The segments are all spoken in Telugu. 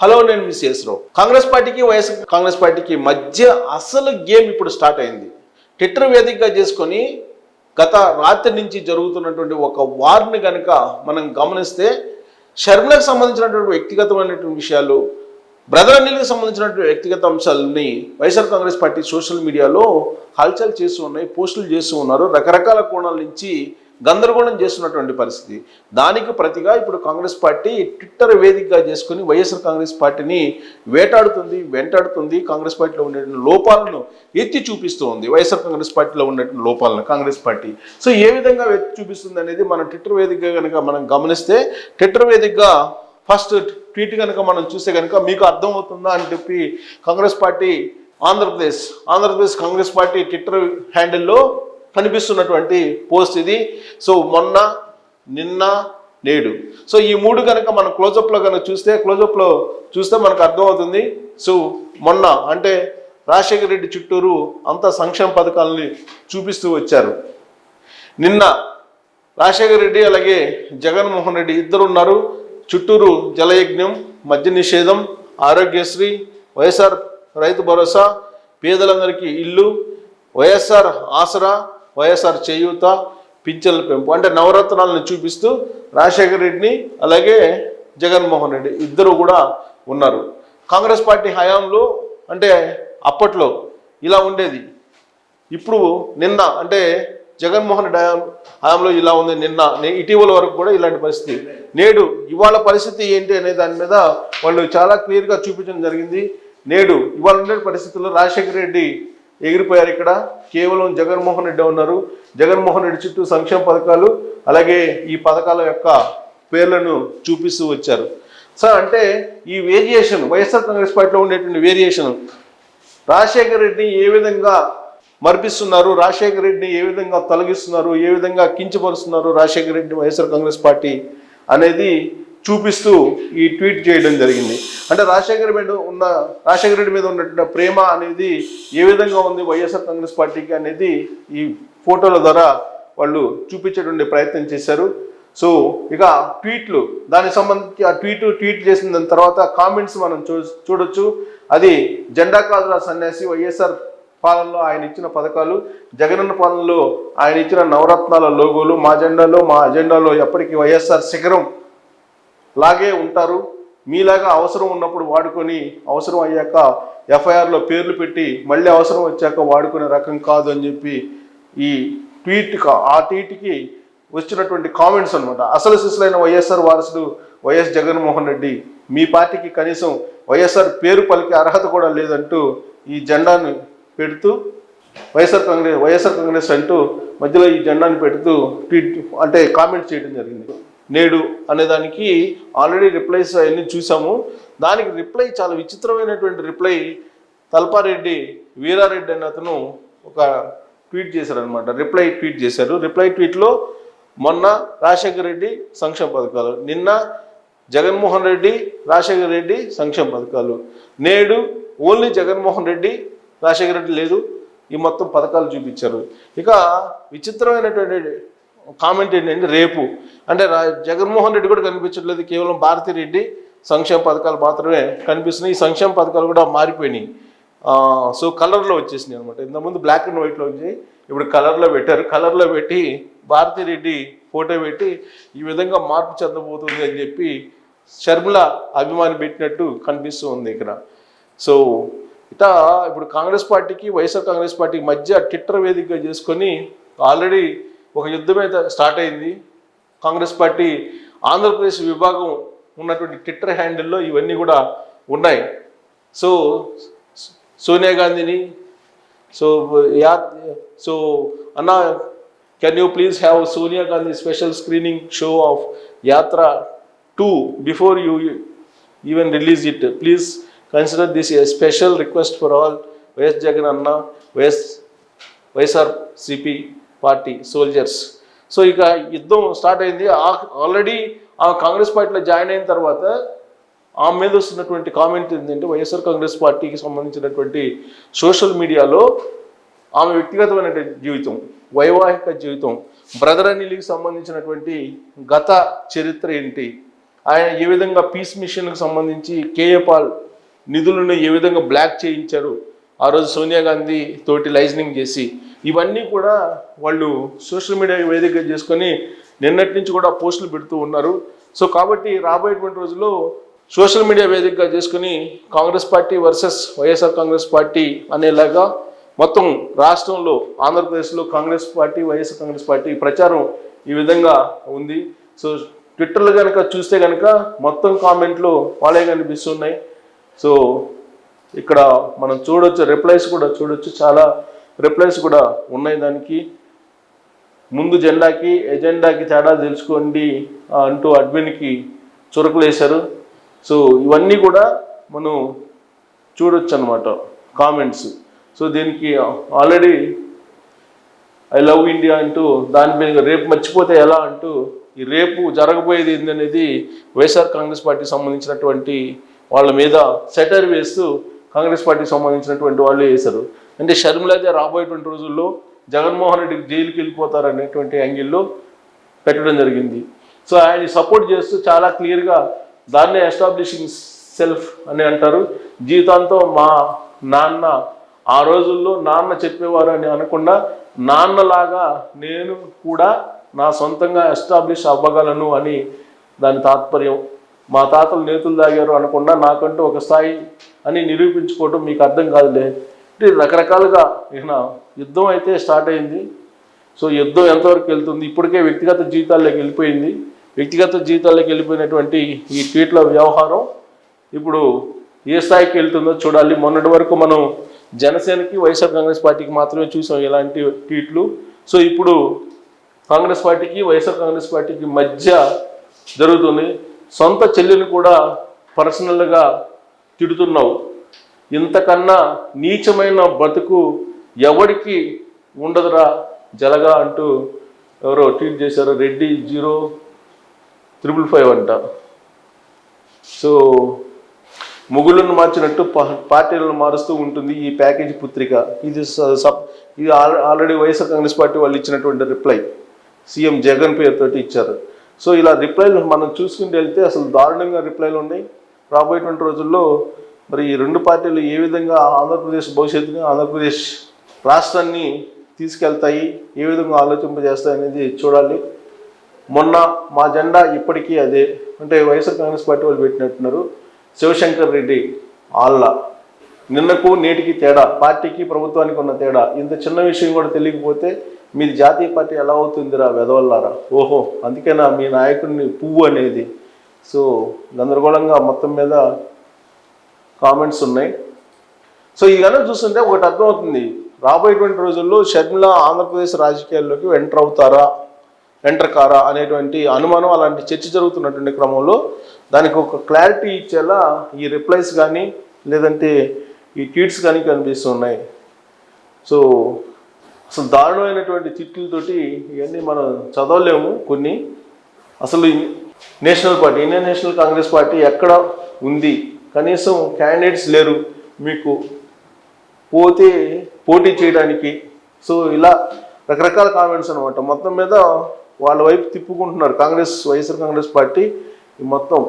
హలో, నేను మిస్ రావు. కాంగ్రెస్ పార్టీకి వైఎస్ఆర్ కాంగ్రెస్ పార్టీకి మధ్య అసలు గేమ్ ఇప్పుడు స్టార్ట్ అయింది. ట్విట్టర్ వేదికగా చేసుకొని గత రాత్రి నుంచి జరుగుతున్నటువంటి ఒక వార్ని కనుక మనం గమనిస్తే, షర్మిలకు సంబంధించినటువంటి వ్యక్తిగతమైనటువంటి విషయాలు, బ్రదర్ అనిల్కి సంబంధించినటువంటి వ్యక్తిగత అంశాలని వైఎస్ఆర్ కాంగ్రెస్ పార్టీ సోషల్ మీడియాలో హల్చల్ చేస్తూ ఉన్నాయి, పోస్టులు చేస్తూ ఉన్నారు. రకరకాల కోణాల నుంచి గందరగోళం చేస్తున్నటువంటి పరిస్థితి. దానికి ప్రతిగా ఇప్పుడు కాంగ్రెస్ పార్టీ ట్విట్టర్ వేదికగా చేసుకుని వైఎస్ఆర్ కాంగ్రెస్ పార్టీని వెంటాడుతుంది. కాంగ్రెస్ పార్టీలో ఉండేటువంటి లోపాలను ఎత్తి చూపిస్తూ ఉంది. వైఎస్ఆర్ కాంగ్రెస్ పార్టీలో ఉన్నటువంటి లోపాలను కాంగ్రెస్ పార్టీ ఏ విధంగా ఎత్తి చూపిస్తుంది అనేది మన ట్విట్టర్ వేదికగా కనుక మనం గమనిస్తే, ట్విట్టర్ వేదికగా ఫస్ట్ ట్వీట్ కనుక మనం చూస్తే కనుక మీకు అర్థమవుతుందా అని చెప్పి Congress party Andhra Pradesh Congress party Twitter హ్యాండిల్లో కనిపిస్తున్నటువంటి పోస్ట్ ఇది. మొన్న, నిన్న, నేడు. ఈ మూడు కనుక మనం క్లోజప్లో కనుక చూస్తే మనకు అర్థమవుతుంది. మొన్న అంటే రాజశేఖర రెడ్డి చుట్టూరు అంత సంక్షేమ పథకాలని చూపిస్తూ వచ్చారు. నిన్న రాజశేఖర రెడ్డి అలాగే జగన్మోహన్ రెడ్డి ఇద్దరు ఉన్నారు. చుట్టూరు జలయజ్ఞం, మద్య నిషేధం, ఆరోగ్యశ్రీ, వైఎస్ఆర్ రైతు భరోసా, పేదలందరికీ ఇల్లు, వైఎస్ఆర్ ఆసరా, వైఎస్ఆర్ చేయూత, పింఛన్ల పెంపు, అంటే నవరత్నాలను చూపిస్తూ రాజశేఖర రెడ్డిని అలాగే జగన్మోహన్ రెడ్డి ఇద్దరు కూడా ఉన్నారు. కాంగ్రెస్ పార్టీ హయాంలో అంటే అప్పట్లో ఇలా ఉండేది. ఇప్పుడు నిన్న అంటే జగన్మోహన్ రెడ్డి హయాంలో ఇలా ఉంది. ఇటీవల వరకు కూడా ఇలాంటి పరిస్థితి. నేడు ఇవాళ పరిస్థితి ఏంటి అనే దాని మీద వాళ్ళు చాలా క్లియర్గా చూపించడం జరిగింది. నేడు ఇవాళ ఉండే పరిస్థితుల్లో రాజశేఖర రెడ్డి ఎగిరిపోయారు. ఇక్కడ కేవలం జగన్మోహన్ రెడ్డి ఉన్నారు. జగన్మోహన్ రెడ్డి చుట్టూ సంక్షేమ పథకాలు అలాగే ఈ పథకాల యొక్క పేర్లను చూపిస్తూ వచ్చారు. అంటే ఈ వేరియేషన్ వైఎస్ఆర్ కాంగ్రెస్ పార్టీలో ఉండేటువంటి వేరియేషన్, రాజశేఖర రెడ్డిని ఏ విధంగా మర్పిస్తున్నారు, రాజశేఖర రెడ్డిని ఏ విధంగా తొలగిస్తున్నారు, ఏ విధంగా కించపరుస్తున్నారు రాజశేఖర రెడ్డి వైఎస్ఆర్ కాంగ్రెస్ పార్టీ అనేది చూపిస్తూ ఈ ట్వీట్ చేయడం జరిగింది. అంటే రాజశేఖర రెడ్డి మీద ఉన్నటువంటి ప్రేమ అనేది ఏ విధంగా ఉంది వైఎస్ఆర్ కాంగ్రెస్ పార్టీకి అనేది ఈ ఫోటోల ద్వారా వాళ్ళు చూపించేటువంటి ప్రయత్నం చేశారు. ఇక ట్వీట్లు, దానికి సంబంధించి ఆ ట్వీట్ చేసిన దాని తర్వాత కామెంట్స్ మనం చూడొచ్చు. అది జెండా కాదురా సన్యాసి, వైఎస్ఆర్ పాలనలో ఆయన ఇచ్చిన పథకాలు, జగనన్న పాలనలో ఆయన ఇచ్చిన నవరత్నాల లోగోలు, మా అజెండాలో ఎప్పటికీ వైఎస్ఆర్ శిఖరం లాగే ఉంటారు, మీలాగా అవసరం ఉన్నప్పుడు వాడుకొని అవసరం అయ్యాక ఎఫ్ఐఆర్లో పేర్లు పెట్టి మళ్ళీ అవసరం వచ్చాక వాడుకునే రకం కాదు అని చెప్పి ఈ ట్వీట్కి వచ్చినటువంటి కామెంట్స్ అనమాట. అసలు సిసలైన వైఎస్ఆర్ వారసుడు వైఎస్ జగన్మోహన్ రెడ్డి, మీ పార్టీకి కనీసం వైఎస్ఆర్ పేరు పలికే అర్హత కూడా లేదంటూ ఈ జెండాను పెడుతూ వైఎస్ఆర్ కాంగ్రెస్ అంటూ మధ్యలో ఈ జెండాను పెడుతూ ట్వీట్ అంటే కామెంట్ చేయడం జరిగింది. నేడు అనేదానికి ఆల్రెడీ రిప్లైస్ అవన్నీ చూసాము. దానికి రిప్లై చాలా విచిత్రమైనటువంటి రిప్లై తల్పారెడ్డి వీరారెడ్డి అనే అతను ఒక ట్వీట్ చేశారనమాట. రిప్లై ట్వీట్లో మొన్న రాజశేఖర రెడ్డి సంక్షేమ పథకాలు, నిన్న జగన్మోహన్ రెడ్డి రాజశేఖర రెడ్డి సంక్షేమ పథకాలు, నేడు ఓన్లీ జగన్మోహన్ రెడ్డి రాజశేఖర రెడ్డి లేదు, ఈ మొత్తం పథకాలు చూపించారు. ఇక విచిత్రమైనటువంటి కామెంట్ ఏంటంటే రేపు అంటే జగన్మోహన్ రెడ్డి కూడా కనిపించట్లేదు, కేవలం భారతిరెడ్డి సంక్షేమ పథకాలు మాత్రమే కనిపిస్తున్నాయి. ఈ సంక్షేమ పథకాలు కూడా మారిపోయినాయి. కలర్లో వచ్చేసినాయి అనమాట. ఇంతకుముందు బ్లాక్ అండ్ వైట్లో వచ్చాయి, ఇప్పుడు కలర్లో పెట్టారు. కలర్లో పెట్టి భారతిరెడ్డి ఫోటో పెట్టి ఈ విధంగా మార్పు చెందబోతుంది అని చెప్పి షర్మిల అభిమాని పెట్టినట్టు కనిపిస్తూ ఉంది ఇక్కడ. ఇప్పుడు కాంగ్రెస్ పార్టీకి వైఎస్ఆర్ కాంగ్రెస్ పార్టీకి మధ్య ట్విట్టర్ వేదికగా చేసుకొని ఆల్రెడీ ఒక యుద్ధం అయితే స్టార్ట్ అయింది. కాంగ్రెస్ పార్టీ ఆంధ్రప్రదేశ్ విభాగం ఉన్నటువంటి ట్విట్టర్ హ్యాండిల్లో ఇవన్నీ కూడా ఉన్నాయి. సోనియా గాంధీని అన్న, can you please have Sonia Gandhi special screening show off యాత్ర 2 before you even release it, please consider this A special request for all YS Jagan అన్న, వైఎస్ఆర్ సిపి పార్టీ సోల్జర్స్. ఇక యుద్ధం స్టార్ట్ అయింది. ఆల్రెడీ ఆ కాంగ్రెస్ పార్టీలో జాయిన్ అయిన తర్వాత ఆమె మీద వస్తున్నటువంటి కామెంట్ ఏంటంటే, వైఎస్ఆర్ కాంగ్రెస్ పార్టీకి సంబంధించినటువంటి సోషల్ మీడియాలో ఆమె వ్యక్తిగతమైనటువంటి జీవితం, వైవాహిక జీవితం, బ్రదర్ అనిల్కి సంబంధించినటువంటి గత చరిత్ర ఏంటి, ఆయన ఏ విధంగా పీస్ మిషన్కి సంబంధించి కేఏ పాల్ నిధులను ఏ విధంగా బ్లాక్ చేయించారు ఆ రోజు సోనియా గాంధీ తోటి లైజనింగ్ చేసి, ఇవన్నీ కూడా వాళ్ళు సోషల్ మీడియా వేదికగా చేసుకొని నిన్నటి నుంచి కూడా పోస్టులు పెడుతూ ఉన్నారు. సో కాబట్టి రాబోయేటువంటి రోజుల్లో సోషల్ మీడియా వేదికగా చేసుకుని Congress party versus YSR Congress party అనేలాగా మొత్తం రాష్ట్రంలో ఆంధ్రప్రదేశ్లో కాంగ్రెస్ పార్టీ వైఎస్ఆర్ కాంగ్రెస్ పార్టీ ప్రచారం ఈ విధంగా ఉంది. సో ట్విట్టర్లో కనుక చూస్తే కనుక మొత్తం కామెంట్లు వాళ్ళే కనిపిస్తున్నాయి. సో ఇక్కడ మనం చూడొచ్చు, రిప్లైస్ కూడా చూడొచ్చు, చాలా రిప్లైస్ కూడా ఉన్నాయి. దానికి ముందు జెండాకి ఎజెండాకి తేడా తెలుసుకోండి అంటూ అడ్మిన్కి చురకలు వేశారు. సో ఇవన్నీ కూడా మనం చూడొచ్చు అన్నమాట కామెంట్స్. సో దీనికి ఆల్రెడీ ఐ లవ్ ఇండియా అంటూ దాని మీద రేపు మర్చిపోతే ఎలా అంటూ ఈ రేపు జరగబోయేది ఏందనేది వైఎస్ఆర్ కాంగ్రెస్ పార్టీకి సంబంధించినటువంటి వాళ్ళ మీద సెటర్ వేస్తూ కాంగ్రెస్ పార్టీకి సంబంధించినటువంటి వాళ్ళు వేశారు. అంటే షర్మిలదే రాబోయేటువంటి రోజుల్లో జగన్మోహన్ రెడ్డికి జైలుకి వెళ్ళిపోతారు అనేటువంటి యాంగిల్లో పెట్టడం జరిగింది. సో ఆయన సపోర్ట్ చేస్తూ చాలా క్లియర్గా దాన్నే ఎస్టాబ్లిషింగ్ సెల్ఫ్ అని అంటారు. జీవితాంతం మా నాన్న ఆ రోజుల్లో నాన్న చెప్పేవారు అని అనకుండా నాన్నలాగా నేను కూడా నా సొంతంగా ఎస్టాబ్లిష్ అవ్వగలను అని దాని తాత్పర్యం. మా తాతలు నేతులు తాగారు అనకుండా నాకంటూ ఒక స్థాయి అని నిరూపించుకోవటం మీకు అర్థం కాదులే. అంటే రకరకాలుగా ఇక యుద్ధం అయితే స్టార్ట్ అయింది. సో యుద్ధం ఎంతవరకు వెళ్తుంది, ఇప్పటికే వ్యక్తిగత జీవితాల్లోకి వెళ్ళిపోయింది. వ్యక్తిగత జీవితాల్లోకి వెళ్ళిపోయినటువంటి ఈ ట్వీట్ల వ్యవహారం ఇప్పుడు ఏ స్థాయికి వెళ్తుందో చూడాలి. మొన్నటి వరకు మనం జనసేనకి వైఎస్ఆర్ కాంగ్రెస్ పార్టీకి మాత్రమే చూసాం ఇలాంటి ట్వీట్లు. సో ఇప్పుడు కాంగ్రెస్ పార్టీకి వైఎస్ఆర్ కాంగ్రెస్ పార్టీకి మధ్య జరుగుతుంది. సొంత చెల్లిని కూడా పర్సనల్గా తిడుతున్నావు, ఇంతకన్నా నీచమైన బతుకు ఎవరికి ఉండదురా జలగా అంటూ ఎవరో ట్వీట్ చేశారు. రెడ్డి 0555 అంట. సో ముగుళ్ళను మార్చినట్టు పార్టీలను మారుస్తూ ఉంటుంది ఈ ప్యాకేజీ పుత్రిక. ఇది ఆల్రెడీ వైఎస్ఆర్ కాంగ్రెస్ పార్టీ వాళ్ళు ఇచ్చినటువంటి రిప్లై సీఎం జగన్ పేరుతోటి ఇచ్చారు. సో ఇలా రిప్లైలు మనం చూసుకుంటూ వెళ్తే అసలు దారుణంగా రిప్లైలు ఉన్నాయి. రాబోయేటువంటి రోజుల్లో మరి ఈ రెండు పార్టీలు ఏ విధంగా ఆంధ్రప్రదేశ్ భవిష్యత్తుని, ఆంధ్రప్రదేశ్ రాష్ట్రాన్ని తీసుకెళ్తాయి, ఏ విధంగా ఆలోచింపజేస్తాయి అనేది చూడాలి. మొన్న మా జెండా ఇప్పటికీ అదే అంటే వైఎస్ఆర్ కాంగ్రెస్ పార్టీ వాళ్ళు పెట్టినట్టున్నారు. శివశంకర్ రెడ్డి ఆళ్ళ నిన్నకు నేటికి తేడా, పార్టీకి ప్రభుత్వానికి ఉన్న తేడా. ఇంత చిన్న విషయం కూడా తెలియకపోతే మీది జాతీయ పార్టీ ఎలా అవుతుందిరా వెదవల్లారా, ఓహో అందుకేనా మీ నాయకుడిని పువ్వు అనేది. సో గందరగోళంగా మొత్తం మీద కామెంట్స్ ఉన్నాయి. సో ఇది కనుక చూస్తుంటే ఒకటి అర్థమవుతుంది, రాబోయేటువంటి రోజుల్లో షర్మిల ఆంధ్రప్రదేశ్ రాజకీయాల్లోకి ఎంటర్ కారా అనేటువంటి అనుమానం, అలాంటి చర్చ జరుగుతున్నటువంటి క్రమంలో దానికి ఒక క్లారిటీ ఇచ్చేలా ఈ రిప్లైస్ కానీ లేదంటే ఈ ట్వీట్స్ కానీ కనిపిస్తున్నాయి. సో అసలు దారుణమైనటువంటి తిట్లతోటి ఇవన్నీ మనం చదవలేము కొన్ని. అసలు national party, Indian national Congress party ఎక్కడ ఉంది, కనీసం క్యాండిడేట్స్ లేరు మీకు పోటీ చేయడానికి. సో ఇలా రకరకాల కామెంట్స్ అనమాట. మొత్తం మీద వాళ్ళ వైపు తిప్పుకుంటున్నారు వైఎస్ఆర్ కాంగ్రెస్ పార్టీ మొత్తం.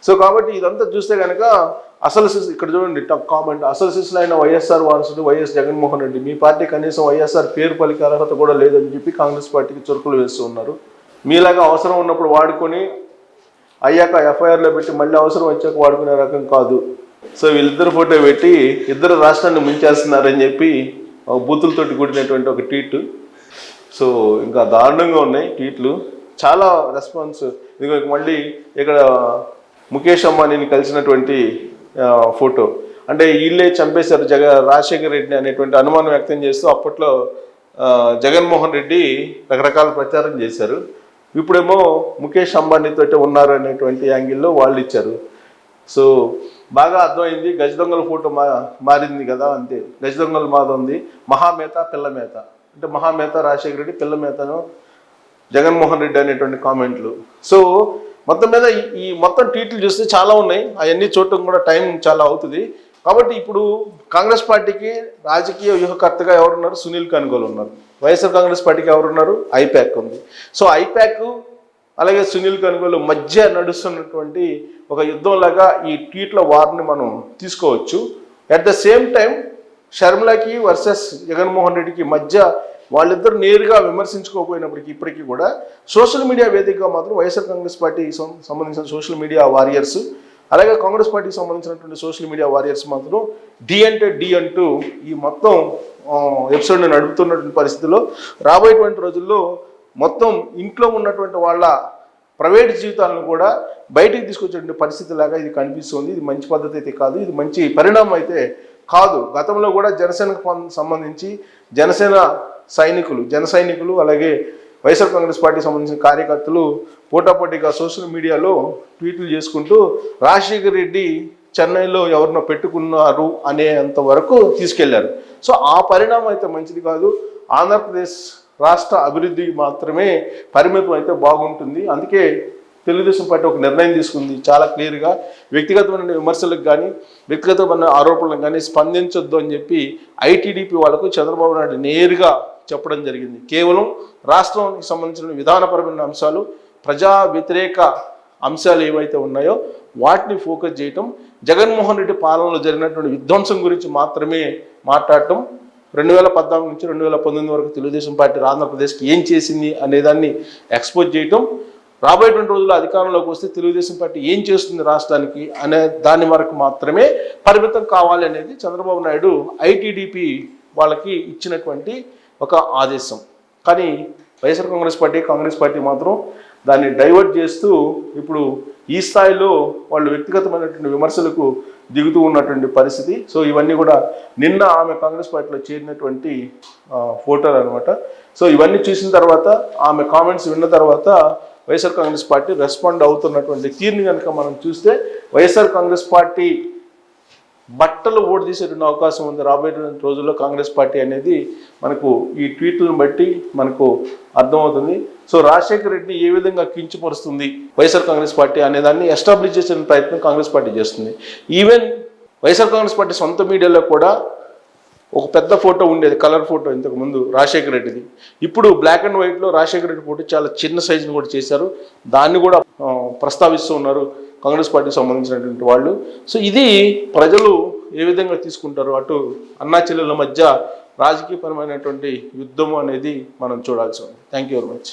సో కాబట్టి ఇదంతా చూస్తే కనుక అసలు ఇక్కడ చూడండి కామెంట్, అసలు శిశులైన వైఎస్ఆర్ వారసుడు వైఎస్ జగన్మోహన్ రెడ్డి, మీ పార్టీ కనీసం వైఎస్ఆర్ పేరు పలికే అర్హత కూడా లేదని చెప్పి కాంగ్రెస్ పార్టీకి చురుకులు వేస్తూ ఉన్నారు. మీలాగా అవసరం ఉన్నప్పుడు వాడుకొని అయ్యాక ఎఫ్ఐఆర్లో పెట్టి మళ్ళీ అవసరం వచ్చాక వాడుకునే రకం కాదు. సో వీళ్ళిద్దరు ఫోటో పెట్టి ఇద్దరు రాష్ట్రాన్ని ముంచేస్తున్నారని చెప్పి బూతులతోటి కూడినటువంటి ఒక ట్వీట్. సో ఇంకా దారుణంగా ఉన్నాయి ట్వీట్లు, చాలా రెస్పాన్స్. ఇదిగో మళ్ళీ ఇక్కడ ముఖేష్ అంబానీని కలిసినటువంటి ఫోటో, అంటే వీళ్ళే చంపేశారు రాజశేఖర్ రెడ్డి అనేటువంటి అనుమానం వ్యక్తం చేస్తూ అప్పట్లో జగన్మోహన్ రెడ్డి రకరకాల ప్రచారం చేశారు. ఇప్పుడేమో ముఖేష్ అంబానీతో ఉన్నారు అనేటువంటి యాంగిల్లో వాళ్ళు ఇచ్చారు. సో బాగా అర్థమైంది, గజ దొంగల ఫోటో మారింది కదా, అంతే. గజ దొంగల మాది మహామేత పిల్లమేత, అంటే మహామేత రాజశేఖర రెడ్డి, పిల్లమేతను జగన్మోహన్ రెడ్డి అనేటువంటి కామెంట్లు. సో మొత్తం మీద ఈ మొత్తం ట్వీట్లు చూస్తే చాలా ఉన్నాయి, అవన్నీ చూడటం కూడా టైం చాలా అవుతుంది. కాబట్టి ఇప్పుడు కాంగ్రెస్ పార్టీకి రాజకీయ వ్యూహకర్తగా ఎవరున్నారు? సునీల్ కనుగోలు ఉన్నారు. వైఎస్ఆర్ కాంగ్రెస్ పార్టీకి ఎవరున్నారు? ఐప్యాక్ ఉంది. సో ఐప్యాక్ అలాగే సునీల్ కనుగోలు మధ్య నడుస్తున్నటువంటి ఒక యుద్ధంలాగా ఈ ట్వీట్ల వార్ని మనం తీసుకోవచ్చు. అట్ ద సేమ్ టైం షర్మిలకి వర్సెస్ జగన్మోహన్ రెడ్డికి మధ్య వాళ్ళిద్దరు నేరుగా విమర్శించుకోకపోయినప్పటికీ ఇప్పటికీ కూడా సోషల్ మీడియా వేదికగా మాత్రం వైఎస్ఆర్ కాంగ్రెస్ పార్టీ సంబంధించిన సోషల్ మీడియా వారియర్స్, అలాగే కాంగ్రెస్ పార్టీకి సంబంధించినటువంటి సోషల్ మీడియా వారియర్స్ మాత్రం డి అంటే డి అంటూ ఈ మొత్తం ఎపిసోడ్ని నడుపుతున్నటువంటి పరిస్థితిలో రాబోయేటువంటి రోజుల్లో మొత్తం ఇంట్లో ఉన్నటువంటి వాళ్ళ ప్రైవేట్ జీవితాలను కూడా బయటికి తీసుకొచ్చేటువంటి పరిస్థితి లాగా ఇది కనిపిస్తుంది. ఇది మంచి పద్ధతి అయితే కాదు, ఇది మంచి పరిణామం అయితే కాదు. గతంలో కూడా జనసేనకు సంబంధించి జనసేన జన సైనికులు అలాగే వైఎస్ఆర్ కాంగ్రెస్ పార్టీకి సంబంధించిన కార్యకర్తలు పోటాపోటీగా సోషల్ మీడియాలో ట్వీట్లు చేసుకుంటూ రాజశేఖర్ రెడ్డి చెన్నైలో ఎవరినో పెట్టుకున్నారు అనేంత వరకు తీసుకెళ్లారు. సో ఆ పరిణామం అయితే మంచిది కాదు. ఆంధ్రప్రదేశ్ రాష్ట్ర అభివృద్ధి మాత్రమే పరిమితం అయితే బాగుంటుంది. అందుకే తెలుగుదేశం పార్టీ ఒక నిర్ణయం తీసుకుంది చాలా క్లియర్గా, వ్యక్తిగతమైన విమర్శలకు కానీ వ్యక్తిగతమైన ఆరోపణలకు కానీ స్పందించొద్దు అని చెప్పి ఐటీడీపీ వాళ్ళకు చంద్రబాబు నాయుడు నేరుగా చెప్పడం జరిగింది. కేవలం రాష్ట్రానికి సంబంధించిన విధానపరమైన అంశాలు, ప్రజా వ్యతిరేక అంశాలు ఏవైతే ఉన్నాయో వాటిని ఫోకస్ చేయటం, జగన్మోహన్ రెడ్డి పాలనలో జరిగినటువంటి విధ్వంసం గురించి మాత్రమే మాట్లాడటం, 2014 నుంచి 2019 వరకు తెలుగుదేశం పార్టీ ఆంధ్రప్రదేశ్కి ఏం చేసింది అనేదాన్ని ఎక్స్పోజ్ చేయటం, రాబోయేటువంటి రోజుల్లో అధికారంలోకి వస్తే తెలుగుదేశం పార్టీ ఏం చేస్తుంది రాష్ట్రానికి అనే దాని వరకు మాత్రమే పరిమితం కావాలి అనేది చంద్రబాబు నాయుడు ఐటీడీపీ వాళ్ళకి ఇచ్చినటువంటి ఒక ఆదేశం. కానీ వైఎస్ఆర్ కాంగ్రెస్ పార్టీ మాత్రం దాన్ని డైవర్ట్ చేస్తూ ఇప్పుడు ఈ స్థాయిలో వాళ్ళు వ్యక్తిగతమైనటువంటి విమర్శలకు దిగుతూ ఉన్నటువంటి పరిస్థితి. సో ఇవన్నీ కూడా నిన్న ఆమె కాంగ్రెస్ పార్టీలో చేరినటువంటి ఫోటోలు అనమాట. సో ఇవన్నీ చూసిన తర్వాత ఆమె కామెంట్స్ విన్న తర్వాత వైఎస్ఆర్ కాంగ్రెస్ పార్టీ రెస్పాండ్ అవుతున్నటువంటి తీరుని కనుక మనం చూస్తే వైఎస్ఆర్ కాంగ్రెస్ పార్టీ బట్టలు ఓటు తీసేటువంటి అవకాశం ఉంది రాబోయేటువంటి రోజుల్లో కాంగ్రెస్ పార్టీ అనేది మనకు ఈ ట్వీట్లను బట్టి మనకు అర్థమవుతుంది. సో రాజశేఖర్ రెడ్డిని ఏ విధంగా కించపరుస్తుంది వైఎస్ఆర్ కాంగ్రెస్ పార్టీ అనేదాన్ని ఎస్టాబ్లిష్ చేసే ప్రయత్నం కాంగ్రెస్ పార్టీ చేస్తుంది. ఈవెన్ వైఎస్ఆర్ కాంగ్రెస్ పార్టీ సొంత మీడియాలో కూడా ఒక పెద్ద ఫోటో ఉండేది, కలర్ ఫోటో ఇంతకు ముందు రాజశేఖర్ రెడ్డిది. ఇప్పుడు బ్లాక్ అండ్ వైట్లో రాజశేఖర్ రెడ్డి ఫోటో చాలా చిన్న సైజుని కూడా చేశారు, దాన్ని కూడా ప్రస్తావిస్తూ ఉన్నారు కాంగ్రెస్ పార్టీకి సంబంధించినటువంటి వాళ్ళు. సో ఇది ప్రజలు ఏ విధంగా తీసుకుంటారు, అటు అన్నా చెల్లెల మధ్య రాజకీయపరమైనటువంటి యుద్ధం అనేది మనం చూడాల్సి ఉంది. Thank you very much.